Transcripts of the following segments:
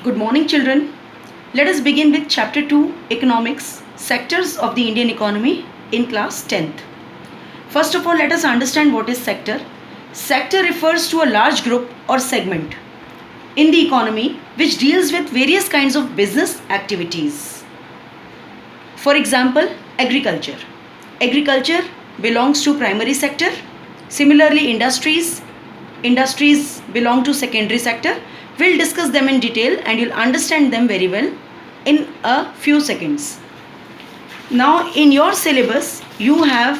Good morning, children. Let us begin with Chapter 2 Economics Sectors of the Indian Economy in class 10th. First of all, let us understand what is sector. Sector refers to a large group or segment in the economy which deals with various kinds of business activities. For example, agriculture. Agriculture belongs to primary sector. Similarly, industries belong to secondary sector. We'll discuss them in detail and you'll understand them very well in a few seconds. Now, in your syllabus, you have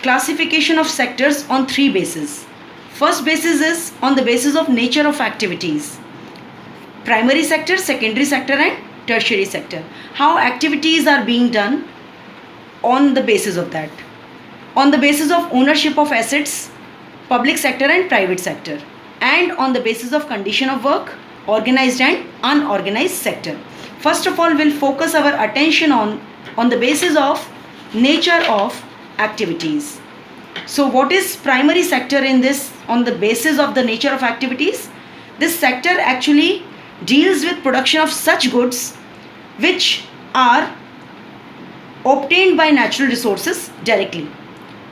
classification of sectors on three bases. First basis is on the basis of nature of activities. Primary sector, secondary sector and tertiary sector. How activities are being done on the basis of that. On the basis of ownership of assets, public sector and private sector. And on the basis of condition of work, organized and unorganized sector. First of all, we'll focus our attention on the basis of nature of activities. So what is primary sector in this on the basis of the nature of activities? This sector actually deals with production of such goods which are obtained by natural resources directly.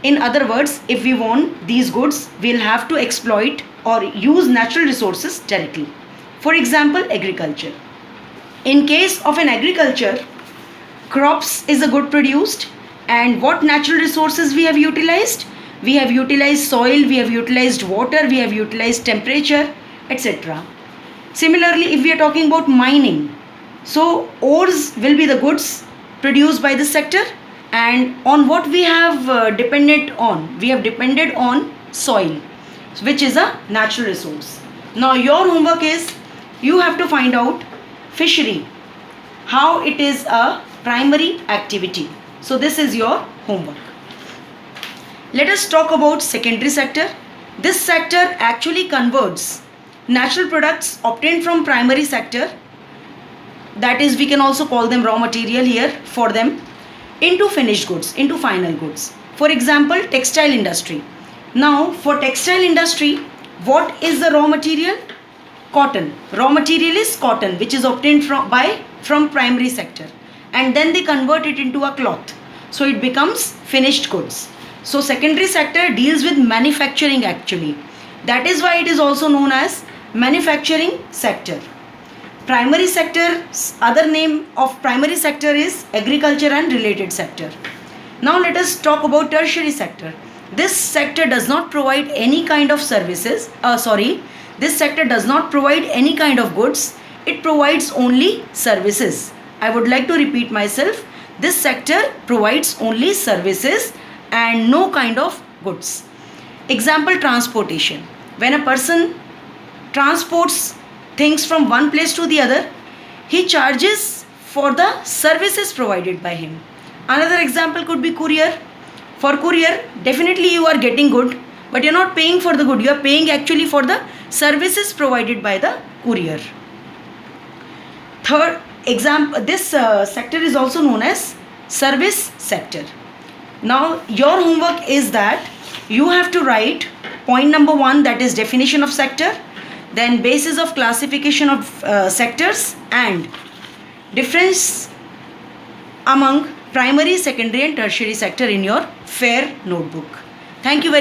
In other words, if we want these goods, we'll have to exploit or use natural resources directly. For example, agriculture. In case of an agriculture, crops is a good produced, and what natural resources we have utilized? We have utilized soil, we have utilized water, we have utilized temperature, etc. Similarly, if we are talking about mining, so ores will be the goods produced by this sector, and on what we have depended on? We have depended on soil, which is a natural resource. Now your homework is you have to find out fishery, how it is a primary activity. So this is your homework. Let us talk about secondary sector. This sector actually converts natural products obtained from primary sector, that is we can also call them raw material here for them, into finished goods, into final goods. For example, textile industry. Now for textile industry, what is the raw material? Cotton. Raw material is cotton, which is obtained from primary sector, and then they convert it into a cloth, so it becomes finished goods. So secondary sector deals with manufacturing actually. That is why it is also known as manufacturing sector. Primary sector, other name of primary sector is agriculture and related sector. Now let us talk about tertiary sector. This sector does not provide any kind of services. This sector does not provide any kind of goods. It provides only services. I would like to repeat myself. This sector provides only services and no kind of goods. Example, transportation. When a person transports things from one place to the other, he charges for the services provided by him. Another example could be courier. For courier, definitely you are getting good, but you are not paying for the good. You are paying actually for the services provided by the courier. Third example, this sector is also known as service sector. Now your homework is that you have to write point number 1, that is definition of sector, then basis of classification of sectors and difference among primary, secondary and tertiary sector in your fair notebook. Thank you very much.